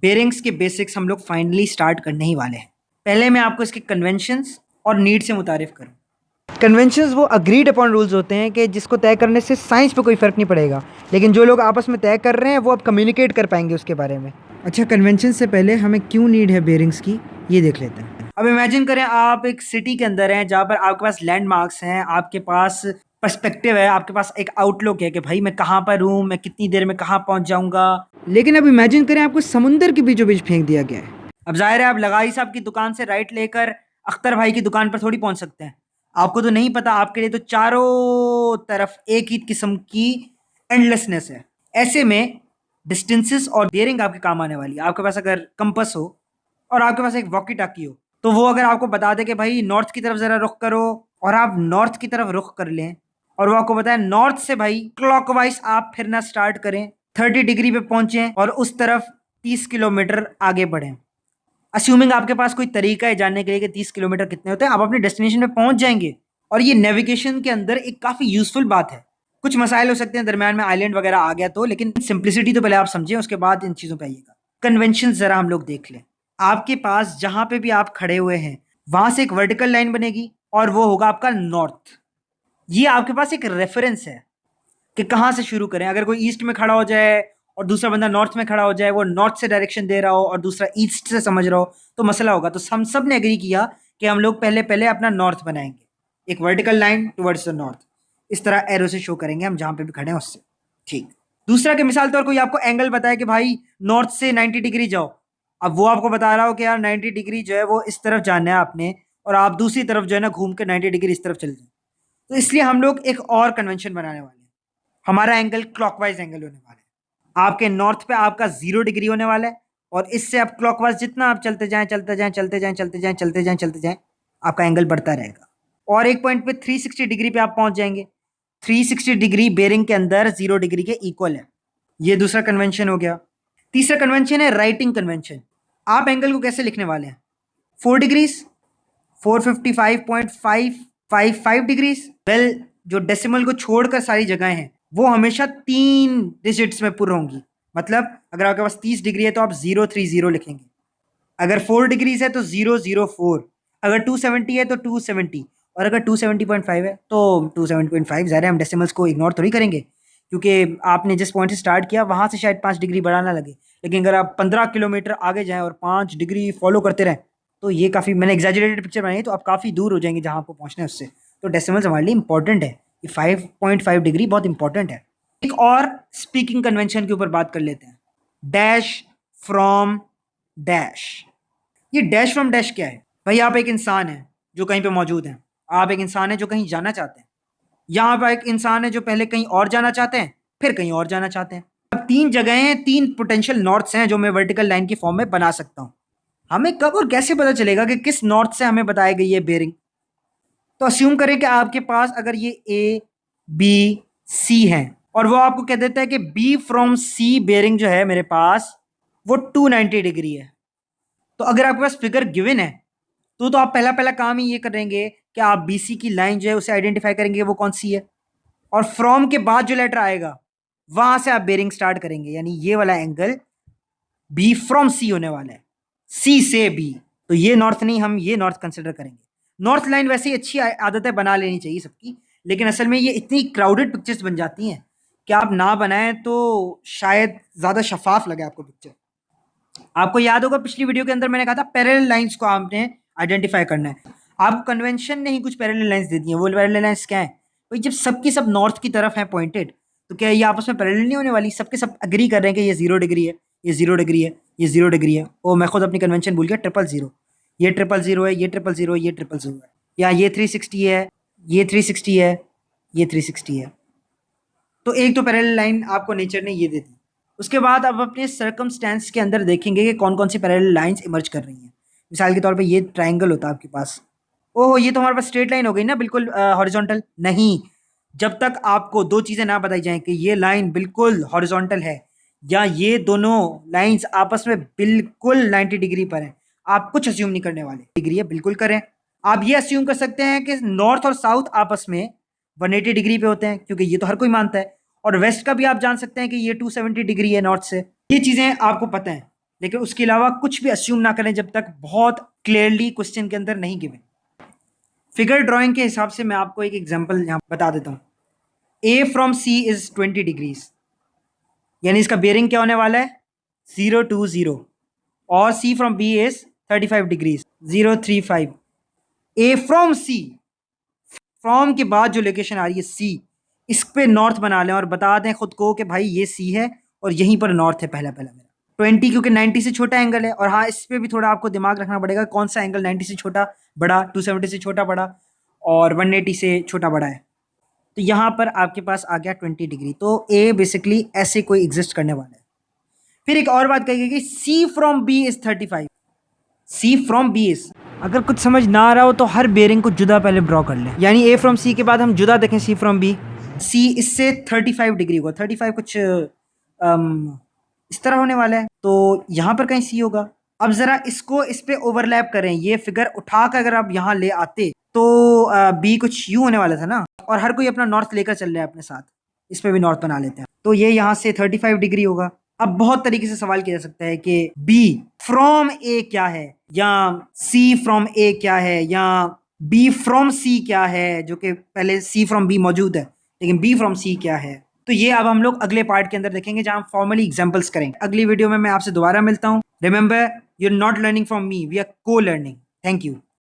Bearings के basics हम लोग फाइनली स्टार्ट करने ही वाले हैं। पहले मैं आपको इसके कन्वेंशंस और नीड से मुतारिफ करूँ। कन्वेंशंस वो अग्रीड अपॉन रूल्स होते हैं कि जिसको तय करने से साइंस पे कोई फ़र्क नहीं पड़ेगा, लेकिन जो लोग आपस में तय कर रहे हैं वो अब कम्युनिकेट कर पाएंगे उसके बारे में। अच्छा, कन्वेंशन से पहले हमें क्यों नीड है बेरिंग्स की, ये देख लेते हैं। अब इमेजिन करें आप एक सिटी के अंदर हैं जहाँ पर आपके पास लैंडमार्क्स हैं, आपके पास पर्सपेक्टिव है, आपके पास एक आउटलुक है कि भाई मैं कहाँ पर हूँ, मैं कितनी देर में कहाँ पहुँच जाऊँगा। लेकिन अब इमेजिन करें आपको समुंदर के बीचों बीच फेंक दिया गया है। अब जाहिर है आप लगाई साहब की दुकान से राइट लेकर अख्तर भाई की दुकान पर थोड़ी पहुँच सकते हैं। आपको तो नहीं पता, आपके लिए तो चारों तरफ एक ही किस्म की एंडलेसनेस है। ऐसे में डिस्टेंसेस और बेयरिंग आपके काम आने वाली है। आपके पास अगर कंपस हो और आपके पास एक वॉकी टाकी हो, तो वो अगर आपको बता दे कि भाई नॉर्थ की तरफ जरा रुख करो, और आप नॉर्थ की तरफ रुख कर लें, और वो आपको बताए नॉर्थ से भाई क्लॉकवाइज आप फिरना स्टार्ट करें, 30 डिग्री पे पहुंचे और उस तरफ 30 किलोमीटर आगे बढ़ें। अस्यूमिंग आपके पास कोई तरीका है जानने के लिए कि 30 किलोमीटर कितने होते हैं, आप अपने डेस्टिनेशन पे पहुंच जाएंगे। और ये नेविगेशन के अंदर एक काफ़ी यूजफुल बात है। कुछ मसाइल हो सकते हैं दरमियान में, आइलैंड वगैरह आ गया तो, लेकिन सिंप्लिसिटी तो पहले आप समझें, उसके बाद इन चीज़ों पे आइएगा। कन्वेंशन ज़रा हम लोग देख लें। आपके पास जहाँ पे भी आप खड़े हुए हैं वहाँ से एक वर्टिकल लाइन बनेगी और वो होगा आपका नॉर्थ। ये आपके पास एक रेफरेंस है कि कहाँ से शुरू करें। अगर कोई ईस्ट में खड़ा हो जाए और दूसरा बंदा नॉर्थ में खड़ा हो जाए, वो नॉर्थ से डायरेक्शन दे रहा हो और दूसरा ईस्ट से समझ रहा हो, तो मसला होगा। तो हम सब ने एग्री किया कि हम लोग पहले पहले अपना नॉर्थ बनाएंगे, एक vertical line towards the north. इस तरह एरो से शो करेंगे हम जहाँ पे भी खड़े हैं उससे। ठीक। दूसरा, के मिसाल तौर कोई आपको एंगल बताए कि भाई नॉर्थ से 90 डिग्री जाओ। अब वो आपको बता रहा हो कि यार 90 डिग्री जो है वो इस तरफ जाना है आपने, और आप दूसरी तरफ जो है ना घूम के 90 डिग्री इस तरफ चले जाए। तो इसलिए हम लोग एक और कन्वेंशन बनाने वाले हैं। हमारा एंगल क्लॉकवाइज एंगल होने वाला है। आपके नॉर्थ पे आपका 0 डिग्री होने वाला है, और इससे आप क्लॉकवाइज जितना आप चलते जाएं चलते जाएं चलते जाएं चलते जाएं चलते जाएं चलते जाएं, आपका एंगल बढ़ता रहेगा। और एक पॉइंट पे 360 डिग्री पे आप पहुंच जाएंगे। 360 डिग्री बेरिंग के अंदर 0 डिग्री के इक्वल है। ये दूसरा कन्वेंशन हो गया। तीसरा कन्वेंशन है राइटिंग कन्वेंशन। आप एंगल को कैसे लिखने वाले हैं? 4 डिग्रीज, 455.555 डिग्रीज। वेल, जो डेसिमल को छोड़कर सारी जगहें हैं वो हमेशा 3 डिजिट्स में पुर होंगी। मतलब अगर आपके पास 30 डिग्री है तो आप 030 लिखेंगे। अगर 4 डिग्रीज है तो 004। अगर 270 है तो 270, और अगर 270.5 है तो 270.5। ज़ाहिर है हम डेसिमल्स को इग्नोर थोड़ी करेंगे, क्योंकि आपने जिस पॉइंट से स्टार्ट किया वहाँ से शायद 5 डिग्री बढ़ाना लगे। लेकिन अगर आप 15 किलोमीटर आगे जाएं और 5 डिग्री फॉलो करते रहें, तो ये काफ़ी, मैंने एग्जैजरेटेड पिक्चर बनाई है, तो आप काफ़ी दूर हो जाएंगे जहाँ आपको पहुँचना है उससे। तो डेसिमल्स हमारे लिए इंपॉर्टेंट है। ये 5.5 डिग्री बहुत इंपॉर्टेंट है। एक और स्पीकिंग कन्वेंशन के ऊपर बात कर लेते हैं। Dash from dash. ये डैश फ्रॉम डैश क्या है? भाई आप एक इंसान है जो कहीं पे मौजूद हैं, आप एक इंसान है जो कहीं जाना चाहते हैं, यहाँ पर एक इंसान है जो पहले कहीं और जाना चाहते हैं, फिर कहीं और जाना चाहते हैं। अब 3 जगह हैं, 3 पोटेंशियल नॉर्थ्स हैं जो मैं वर्टिकल लाइन की फॉर्म में बना सकता हूँ। हमें कब और कैसे पता चलेगा कि किस नॉर्थ से हमें बताई गई है बेरिंग? तो अस्यूम करें कि आपके पास अगर ये ए बी सी है, और वो आपको कह देता है कि बी फ्रॉम सी बेरिंग जो है मेरे पास वो 290 डिग्री है। तो अगर आपके पास फिगर गिवन है तो आप पहला पहला काम ही ये करेंगे कि आप बीसी की लाइन जो है उसे आइडेंटिफाई करेंगे वो कौन सी है, और फ्रॉम के बाद जो लेटर आएगा वहां से आप बेरिंग स्टार्ट करेंगे। यानी ये वाला एंगल बी फ्रॉम सी होने वाला है, सी से बी। तो ये नॉर्थ नहीं, हम ये नॉर्थ कंसिडर करेंगे। नॉर्थ लाइन वैसे ही अच्छी आदतें बना लेनी चाहिए सबकी, लेकिन असल में ये इतनी क्राउडेड पिक्चर्स बन जाती हैं कि आप ना बनाएं तो शायद ज़्यादा शफाफ लगे आपको पिक्चर। आपको याद होगा पिछली वीडियो के अंदर मैंने कहा था पैरेलल लाइंस को आपने आइडेंटिफाई करना है। आपको कन्वेंशन ने ही कुछ पैरेलल लाइंस दे दी हैं। वो पैरेलल लाइंस क्या है भाई? जब सबकी सब नॉर्थ की तरफ है पॉइंटेड, तो क्या ये आपस में पैरेलल नहीं होने वाली? सबके सब एग्री कर रहे हैं कि ये 0 डिग्री है, ये 0 डिग्री है, ये 0 डिग्री है। ओ मैं खुद अपनी कन्वेंशन भूल गया, 000। ये 000 है, ये 000, ये 000 है, या ये 360 है, ये 360 है, ये 360 है। तो एक तो पैरेलल लाइन आपको नेचर ने ये दे दी। उसके बाद अब अपने सर्कमस्टेंस के अंदर देखेंगे कि कौन कौन सी पैरेलल लाइंस इमर्ज कर रही हैं। मिसाल के तौर पे ये ट्रायंगल होता है आपके पास, ओहो ये तो हमारे पास स्ट्रेट लाइन हो गई ना, बिल्कुल हॉरिजॉन्टल नहीं। जब तक आपको दो चीज़ें ना बताई जाएं कि ये लाइन बिल्कुल हॉरिजॉन्टल है या ये दोनों लाइंस आपस में बिल्कुल 90 डिग्री पर हैं, आप कुछ अस्यूम नहीं करने वाले। डिग्री है बिल्कुल करें। आप ये अस्यूम कर सकते हैं कि नॉर्थ और साउथ आपस में 180 डिग्री पे होते हैं, क्योंकि ये तो हर कोई मानता है। और वेस्ट का भी आप जान सकते हैं कि ये 270 डिग्री है नॉर्थ से। ये चीज़ें आपको पता है। लेकिन उसके अलावा कुछ भी अस्यूम ना करें जब तक बहुत क्लियरली क्वेश्चन के अंदर नहीं गिवन। फिगर ड्राइंग के हिसाब से मैं आपको एक एग्जांपल यहाँ बता देता हूँ। ए फ्रॉम सी इज 20 डिग्रीज, यानी इसका बेयरिंग क्या होने वाला है 0 2 0, और C from B is 35 degrees 0 3 5। A from C, from के बाद जो लोकेशन आ रही है सी, इस पे नॉर्थ बना लें और बता दें खुद को कि भाई ये सी है और यहीं पर नॉर्थ है पहला पहला मेरा। 20 क्योंकि 90 से छोटा एंगल है, और हाँ इस पे भी थोड़ा आपको दिमाग रखना पड़ेगा कौन सा एंगल 90 से छोटा बड़ा, 270 से छोटा बड़ा और 180 से छोटा बड़ा है। तो यहाँ पर आपके पास आ गया 20 डिग्री। तो ए बेसिकली ऐसे कोई एग्जिस्ट करने वाला है। फिर एक और बात कही गई, C from B is 35। C from B is, अगर कुछ समझ ना आ रहा हो तो हर बेयरिंग को जुदा पहले ड्रॉ कर लें, यानी ए फ्रॉम सी के बाद हम जुदा देखें सी फ्रॉम बी। सी इससे 35 डिग्री होगा, 35 कुछ इस तरह होने वाला है, तो यहाँ पर कहीं सी होगा। अब जरा इसको इस पे ओवरलैप करें, ये फिगर उठा कर अगर आप यहाँ ले आते तो बी कुछ यू होने वाला था ना, और हर कोई अपना नॉर्थ लेकर चल रहा है अपने साथ, इस पे भी नॉर्थ बना लेते हैं, तो ये यहाँ से 35 डिग्री होगा। अब बहुत तरीके से सवाल किया जा सकता है कि बी फ्रॉम ए क्या है, या सी फ्रॉम ए क्या है, या बी फ्रॉम सी क्या है, जो कि पहले सी फ्रॉम बी मौजूद है लेकिन बी फ्रॉम सी क्या है। तो ये अब हम लोग अगले पार्ट के अंदर देखेंगे जहां हम फॉर्मली एग्जांपल्स करेंगे। अगली वीडियो में मैं आपसे दोबारा मिलता हूं। Remember, you are not learning from me, we are co learning. Thank you.